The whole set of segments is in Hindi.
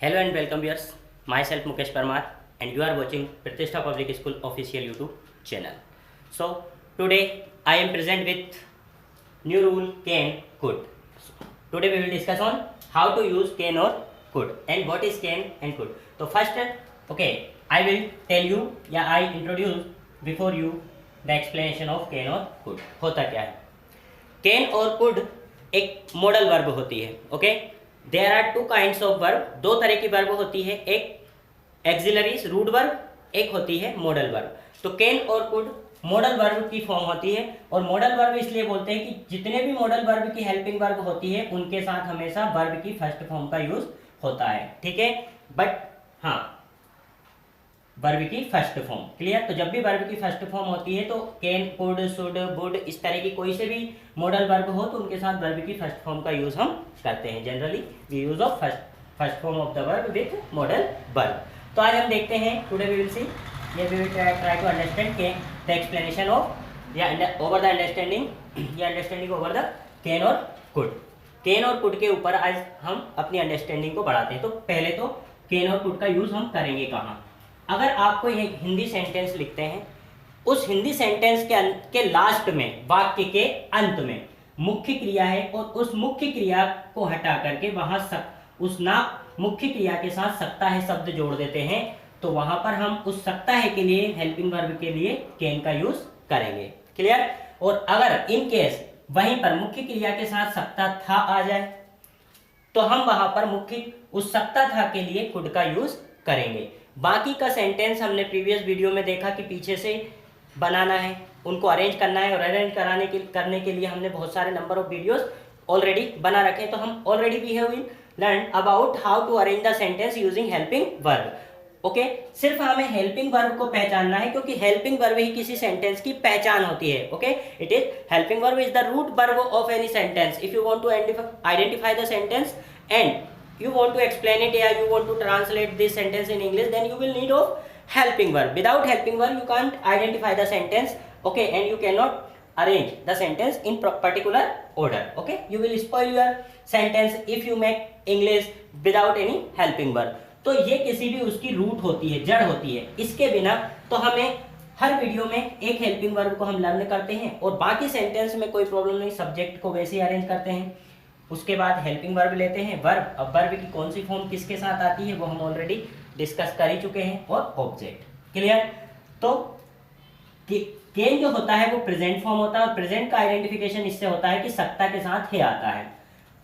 Hello and welcome viewers. Myself Mukesh Parmar and you are watching Pratishtha Public School official YouTube channel. So today I am present with new rule can could. Today we will discuss on how to use can or could and what is can and could. So first I will tell you I introduce before you the explanation of can or could. होता क्या है? Can और could एक मॉडल वर्ब होती है. Okay there are two kinds of verb. दो तरह की वर्ब होती है, एक एक्सिलरीज रूट वर्ब, एक होती है मॉडल वर्ब. तो कैन और कुड मॉडल वर्ब की फॉर्म होती है. और मॉडल वर्ब इसलिए बोलते हैं कि जितने भी मॉडल वर्ब की हेल्पिंग वर्ब होती है उनके साथ हमेशा वर्ब की फर्स्ट फॉर्म का यूज होता है. ठीक है, बट हाँ वर्ब की फर्स्ट फॉर्म क्लियर. तो जब भी वर्ब की फर्स्ट फॉर्म होती है तो कैन कुड शुड वुड इस तरह की कोई से भी मॉडल वर्ब हो तो उनके साथ वर्ब की फर्स्ट फॉर्म का यूज हम करते हैं. Generally we use of first form of the verb with modal verb. तो आज हम देखते हैं today we will see we will try to understand the explanation of over the understanding over the can और कुड. कैन और कुड के ऊपर आज हम अपनी अंडरस्टैंडिंग को बढ़ाते हैं. तो पहले तो कैन और कुड का यूज हम करेंगे कहाँ. अगर आपको एक हिंदी सेंटेंस लिखते हैं, उस हिंदी सेंटेंस के लास्ट में वाक्य के अंत में मुख्य क्रिया है और उस मुख्य क्रिया को हटा करके वहां उस ना मुख्य क्रिया के साथ सकता है शब्द जोड़ देते हैं, तो वहां पर हम उस सकता है के लिए हेल्पिंग वर्ब के लिए कैन का यूज करेंगे. क्लियर. और अगर इन केस वहीं पर मुख्य क्रिया के साथ सकता था आ जाए तो हम वहां पर मुख्य उस सकता था के लिए कुड का यूज करेंगे. बाकी का सेंटेंस हमने प्रीवियस वीडियो में देखा कि पीछे से बनाना है, उनको अरेंज करना है और अरेंज करने के लिए हमने बहुत सारे नंबर ऑफ वीडियोस ऑलरेडी बना रखे हैं. तो हम already we have learn about how to arrange the sentence using helping verb. Okay, सिर्फ हमें हेल्पिंग वर्ब को पहचानना है क्योंकि हेल्पिंग वर्ब ही किसी सेंटेंस की पहचान होती है. Okay, it is helping verb is the root verb of any sentence. If you want to identify the sentence and you want to explain it you want to translate this sentence in English, then you will need of helping verb. Without helping verb you can't identify the sentence. Okay, and you cannot arrange the sentence in particular order. Okay, you will spoil your sentence if you make English without any helping verb. तो ये किसी भी उसकी रूट होती है, जड़ होती है. इसके बिना तो हमें हर वीडियो में एक हेल्पिंग वर्ब को हम लर्न करते हैं और बाकी सेंटेंस में कोई प्रॉब्लम नहीं, सब्जेक्ट को वैसे ही अरेंज करते हैं. उसके बाद हेल्पिंग वर्ब लेते हैं. वर्ब, अब वर्ब की कौन सी फॉर्म किसके साथ आती है वो हम ऑलरेडी डिस्कस कर ही चुके हैं. और ऑब्जेक्ट. क्लियर. तो कैन जो होता है वो प्रेजेंट फॉर्म होता है और प्रेजेंट का आइडेंटिफिकेशन इससे होता है कि सकता के साथ है आता है.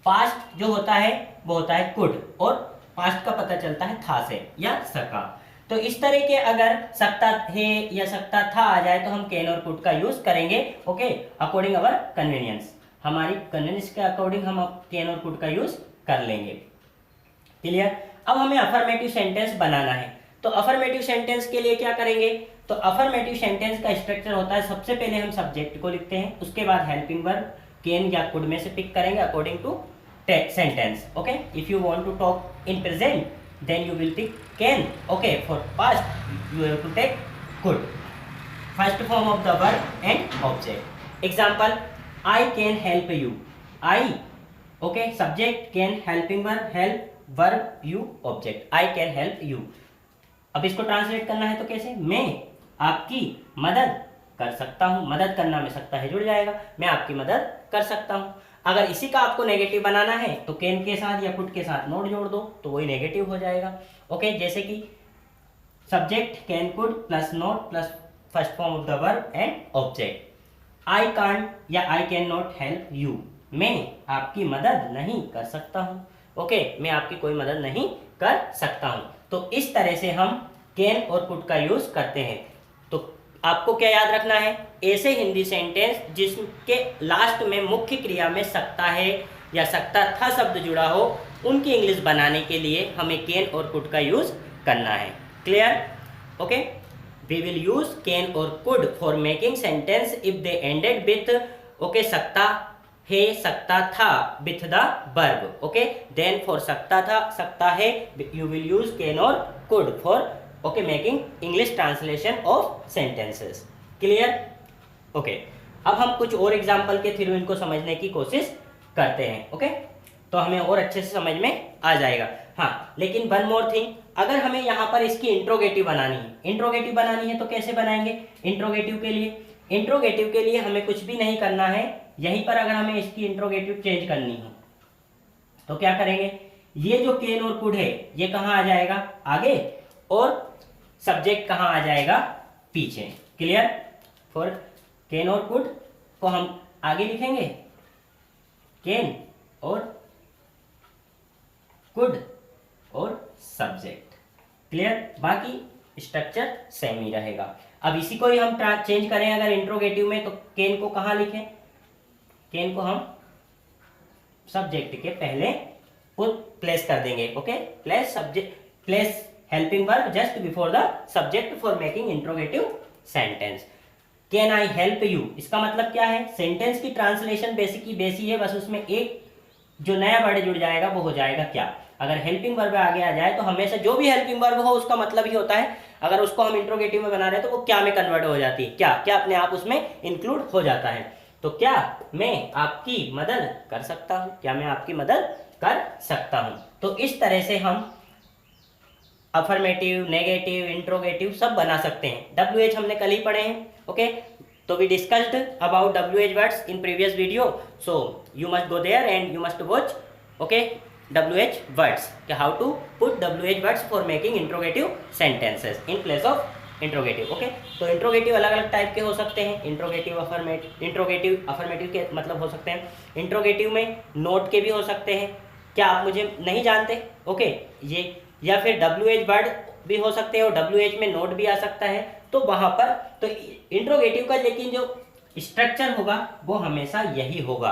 पास्ट जो होता है वो होता है कुड और पास्ट का पता चलता है था से या सका. तो इस तरह के अगर सकता है या सकता था आ जाए तो हम कैन और कुड का यूज करेंगे. ओके, अकॉर्डिंग अवर कन्वीनियंस, हमारी कन्वीनियंस के अकॉर्डिंग हम कैन और कुड का यूज कर लेंगे. क्लियर. अब हमें अफर्मेटिव सेंटेंस बनाना है. तो अफर्मेटिव सेंटेंस के लिए क्या करेंगे, तो अफर्मेटिव सेंटेंस का स्ट्रक्चर होता है सबसे पहले हम सब्जेक्ट को लिखते हैं, उसके बाद हेल्पिंग वर्ब कैन या कुड में से पिक करेंगे according to sentence. Okay, if you want to talk in present then you will pick can. Okay, for past you have to take could. First form of the verb and object. Example, I can help you. I, okay, subject can, helping verb help, verb you, object. I can help you. अब इसको ट्रांसलेट करना है तो कैसे, मैं आपकी मदद कर सकता हूँ. मदद करना में सकता है जुड़ जाएगा, मैं आपकी मदद कर सकता हूँ. अगर इसी का आपको नेगेटिव बनाना है तो कैन के साथ या कुड के साथ नोट जोड़ दो तो वही नेगेटिव हो जाएगा. ओके, जैसे कि subject can could plus not plus first form of the verb and object. I can't या I can not help you, मैं आपकी मदद नहीं कर सकता हूँ. ओके, मैं आपकी कोई मदद नहीं कर सकता हूँ. तो इस तरह से हम कैन और कुड का यूज करते हैं. तो आपको क्या याद रखना है, ऐसे हिंदी सेंटेंस जिसके लास्ट में मुख्य क्रिया में सकता है या सकता था शब्द जुड़ा हो, उनकी इंग्लिश बनाने के लिए हमें कैन और कुड का यूज करना है. Clear. Okay, we will use can or could for making sentence if they ended with okay सकता है सकता था with the verb. okay, then for सकता था सकता है you will use can or could for okay making English translation of sentences. clear. okay, अब हम कुछ और एग्जाम्पल के थ्रू इनको समझने की कोशिश करते हैं. ओके, तो हमें और अच्छे से समझ में आ जाएगा. हाँ, लेकिन वन मोर थिंग, अगर हमें यहाँ पर इसकी इंट्रोगेटिव बनानी है, इंट्रोगेटिव बनानी है तो कैसे बनाएंगे? इंट्रोगेटिव के लिए हमें कुछ भी नहीं करना है। यहीं पर अगर हमें इसकी इंट्रोगेटिव चेंज करनी हो तो क्या करेंगे? ये जो केन और कुड है ये कहाँ आ जाएगा? आगे, और सब्जेक्ट कहाँ आ जाएगा? पीछे। क्लियर? फॉर केन और कुड को हम आगे लिखेंगे, केन और कुड और सब्जेक्ट। क्लियर? बाकी स्ट्रक्चर सेम ही रहेगा। अब इसी को ही हम चेंज करें अगर इंट्रोगेटिव में, तो केन को कहाँ लिखें? केन को हम सब्जेक्ट के पहले प्लेस कर देंगे। Okay, place subject, place helping verb just before the subject for making interrogative sentence. Can I help you, इसका मतलब क्या है? सेंटेंस की ट्रांसलेशन बेसिक की बेसी है, बस उसमें एक जो नया वर्ड जुड़ जाएगा वो हो जाएगा क्या? अगर हेल्पिंग वर्ब आगे आ जाए तो हमेशा जो भी हेल्पिंग वर्ब हो उसका मतलब ही होता है, अगर उसको हम इंट्रोगेटिव में बना रहे हैं तो वो क्या में कन्वर्ट हो जाती है, क्या क्या अपने आप उसमें इंक्लूड हो जाता है। तो क्या मैं आपकी मदद कर सकता हूं? क्या मैं आपकी मदद कर सकता हूं? तो इस तरह से हम अफर्मेटिव, नेगेटिव, इंट्रोगेटिव सब बना सकते हैं। WH हमने कल ही पढ़े हैं। ओके, तो we discussed about WH words in previous video, so you must go there and you must watch. Okay, WH words, how to put WH words for making interrogative sentences in place of interrogative. Okay, तो इंट्रोगेटिव अलग अलग टाइप के हो सकते हैं। इंट्रोगेटिव अफर्मेटिव के मतलब हो सकते हैं। इंट्रोगेटिव में नोट के भी हो सकते हैं। क्या आप मुझे नहीं जानते? ओके, ये या फिर WH वर्ड भी हो सकते हैं और WH में नोट भी आ सकता है। तो वहां पर तो इंट्रोगेटिव का लेकिन जो स्ट्रक्चर होगा वो हमेशा यही होगा।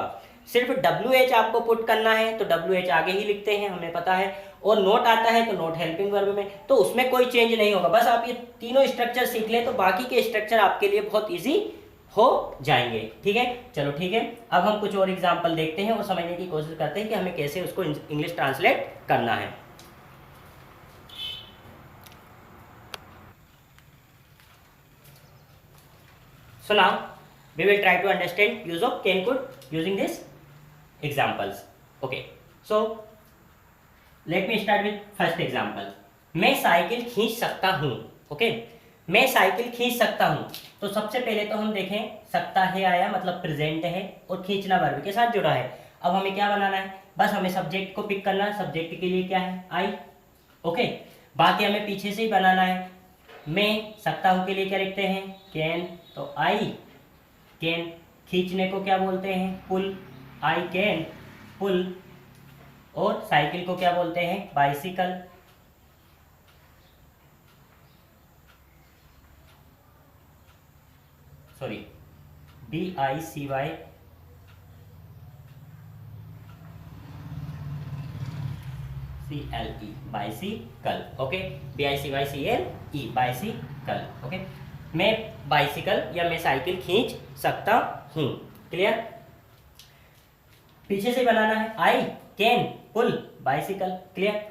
सिर्फ WH आपको पुट करना है तो WH आगे ही लिखते हैं, हमें पता है, और नोट आता है तो नोट हेल्पिंग वर्ब में, तो उसमें कोई चेंज नहीं होगा। बस आप ये तीनों स्ट्रक्चर सीख लें तो बाकी के स्ट्रक्चर आपके लिए बहुत ईजी हो जाएंगे। ठीक है, चलो ठीक है, अब हम कुछ और एग्जाम्पल देखते हैं और समझने की कोशिश करते हैं कि हमें कैसे उसको इंग्लिश ट्रांसलेट करना है। So now we will try to understand use of can could using these examples. Okay, so let me start with first example. मैं साइकिल खींच सकता हूँ। ओके, मैं साइकिल खींच सकता हूँ। तो सबसे पहले तो हम देखें, सकता है आया मतलब प्रेजेंट है और खींचना वर्ब के साथ जुड़ा है। अब हमें क्या बनाना है? बस हमें सब्जेक्ट को पिक करना है। सब्जेक्ट के लिए क्या है? आई। ओके, बाकी हमें पीछे से ही बनाना है। मैं सकता हूँ के लिए क्या लिखते हैं? कैन। तो आई कैन। खींचने को क्या बोलते हैं? पुल। I can pull. और साइकिल को क्या बोलते हैं? Bicycle. Sorry, BICY CLE bicycle. Okay, BICYCLE bicycle. Okay, मैं बाइसिकल या मैं साइकिल खींच सकता हूँ। क्लियर? पीछे से बनाना है। I can pull bicycle. Clear?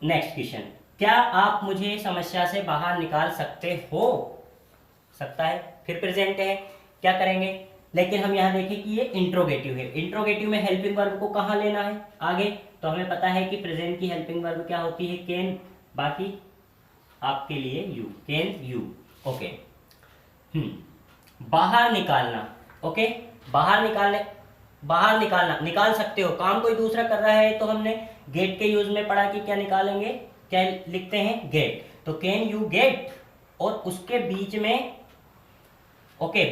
Next question, क्या आप मुझे समस्या से बाहर निकाल सकते हो? सकता है, फिर प्रेजेंट है, क्या करेंगे? लेकिन हम यहाँ देखें कि ये इंट्रोगेटिव है। इंट्रोगेटिव में हेल्पिंग वर्ब को कहाँ लेना है? आगे। तो हमें पता है कि प्रेजेंट की हेल्पिंग वर्ब क्या होती है? कैन। बाकी आपके लिए यू, कैन यू। ओके, बाहर निकालना। ओके, बाहर निकालना, निकाल सकते हो। काम कोई दूसरा कर रहा है तो हमने गेट के यूज में पढ़ा कि क्या निकालेंगे, क्या लिखते हैं? गेट। तो कैन यू गेट, और उसके बीच में okay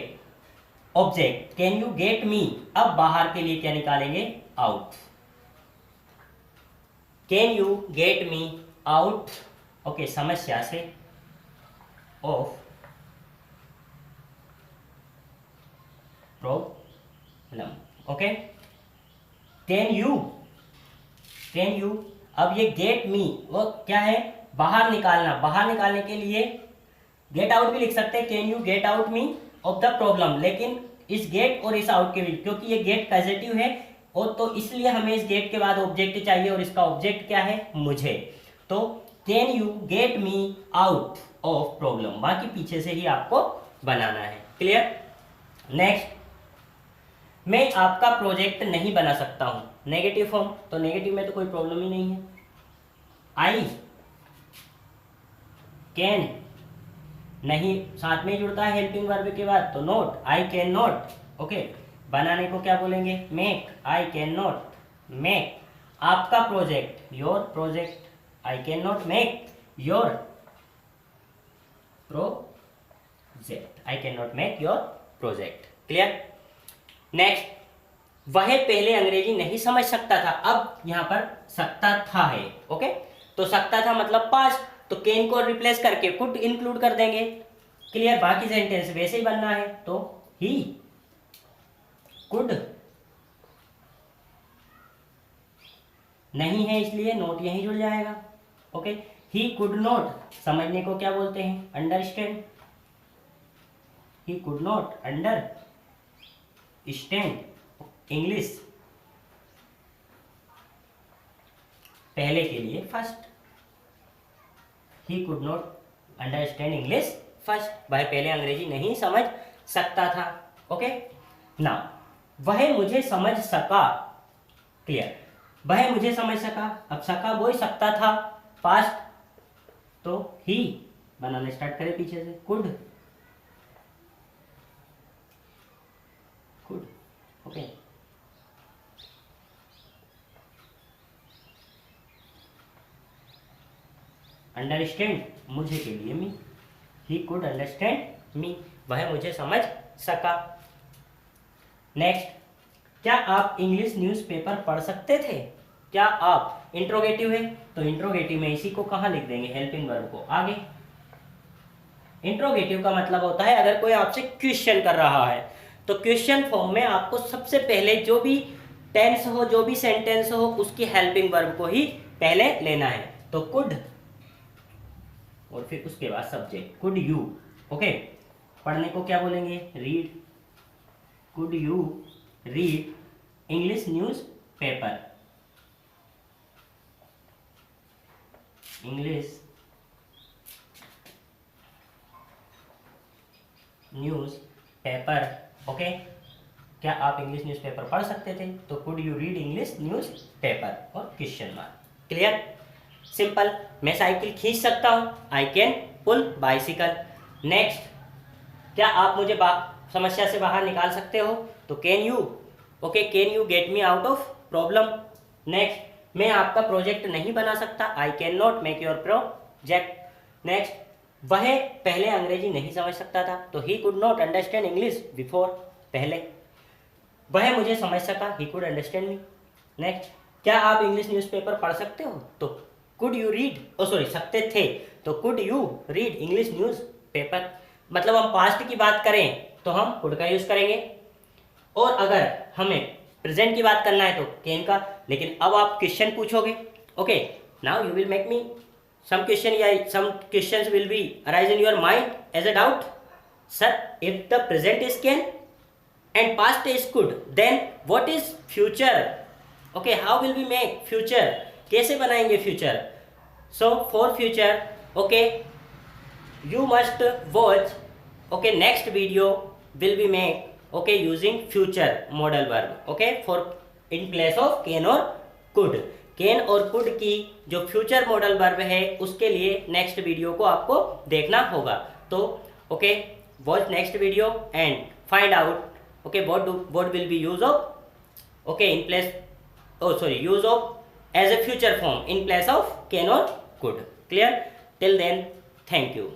object, can you get me. अब बाहर के लिए क्या निकालेंगे? Out. Can you get me out, okay, समस्या से, of problem. Okay, can you, अब ये गेट मी वो क्या है? बाहर निकालना। बाहर निकालने के लिए गेट आउट भी लिख सकते हैं, can you get out me of the problem, लेकिन इस गेट और इस आउट के बीच, क्योंकि ये गेट पॉजिटिव है और तो इसलिए हमें इस गेट के बाद ऑब्जेक्ट चाहिए, और इसका ऑब्जेक्ट क्या है? मुझे। तो can you get me out of problem, बाकी पीछे से ही आपको बनाना है। क्लियर? नेक्स्ट, मैं आपका प्रोजेक्ट नहीं बना सकता हूं। नेगेटिव फॉर्म, तो नेगेटिव में तो कोई प्रॉब्लम ही नहीं है। आई कैन, नहीं साथ में ही जुड़ता है हेल्पिंग वर्ब के बाद, तो not, I can not, okay. बनाने को क्या बोलेंगे, make, I can not make. आपका project, your project, I can not make your project, I can not make your project. Clear. Next, वह पहले अंग्रेजी नहीं समझ सकता था, अब यहां पर सकता था है, ओके। तो सकता था मतलब पास्ट, तो कैन को रिप्लेस करके कुड इंक्लूड कर देंगे। क्लियर। बाकी सेंटेंस वैसे ही बनना है, तो ही कुड, नहीं है इसलिए नोट यहीं जुड़ जाएगा, ओके। ही कुड नॉट, समझने को क्या बोलते हैं, understand, he could not understand English, पहले के लिए first, he could not understand English first, वह पहले अंग्रेजी नहीं समझ सकता था, ओके ना। वह मुझे समझ सका, क्लियर, वह मुझे समझ सका, अब सका बोल सकता था पास्ट, तो ही बनाना स्टार्ट करें पीछे से, कुड, कुड, ओके। अंडरस्टैंड, मुझे के लिए मी, ही कुड अंडरस्टैंड मी, वह मुझे समझ सका। नेक्स्ट, क्या आप इंग्लिश न्यूज़पेपर पढ़ सकते थे, क्या आप, इंट्रोगेटिव है तो इंट्रोगेटिव में इसी को कहाँ लिख देंगे, हेल्पिंग वर्ब को आगे। इंट्रोगेटिव का मतलब होता है अगर कोई आपसे क्वेश्चन कर रहा है, तो क्वेश्चन फॉर्म में आपको सबसे पहले जो भी टेंस हो, जो भी सेंटेंस हो, उसकी हेल्पिंग वर्ब को ही पहले लेना है, तो कुड और फिर उसके बाद सब्जेक्ट, कुड यू, ओके। पढ़ने को क्या बोलेंगे, read, could you read English newspaper, English newspaper, okay. क्या आप इंग्लिश न्यूज पेपर पढ़ सकते थे, तो could you read English newspaper और क्वेश्चन मार्क। Clear, simple. मैं साइकिल खींच सकता हूँ, I can pull bicycle. Next, क्या आप मुझे समस्या से बाहर निकाल सकते हो, तो can you, okay, can you get me out of problem. Next, मैं आपका प्रोजेक्ट नहीं बना सकता, आई can not make your project. Next, वह पहले अंग्रेजी नहीं समझ सकता था, तो he could not understand English before, पहले। वह मुझे समझ सका, he could understand me. Next, क्या आप इंग्लिश न्यूज़पेपर पढ़ सकते हो, तो कुड यू रीड, सकते थे, तो could you read English news paper. मतलब हम पास्ट की बात करें तो हम कुड का यूज करेंगे, और अगर हमें प्रेजेंट की बात करना है तो कैन का। लेकिन अब आप क्वेश्चन पूछोगे, okay, now you will make me some question, yeah, some questions will be arise in your mind as a doubt. Sir, if the present is can and past is could, then what is future? Okay, how will we make future? कैसे बनाएंगे future? So for future, okay, you must watch, okay, next video will be made, okay, using future modal verb, okay, for in place of can or could. Can और कुड की जो फ्यूचर मॉडल वर्ब है उसके लिए नेक्स्ट वीडियो को आपको देखना होगा। तो okay, watch next video and find out, okay, what will be use of, okay, in place, use of as a future form in place of can और could. Clear? Till then, thank you.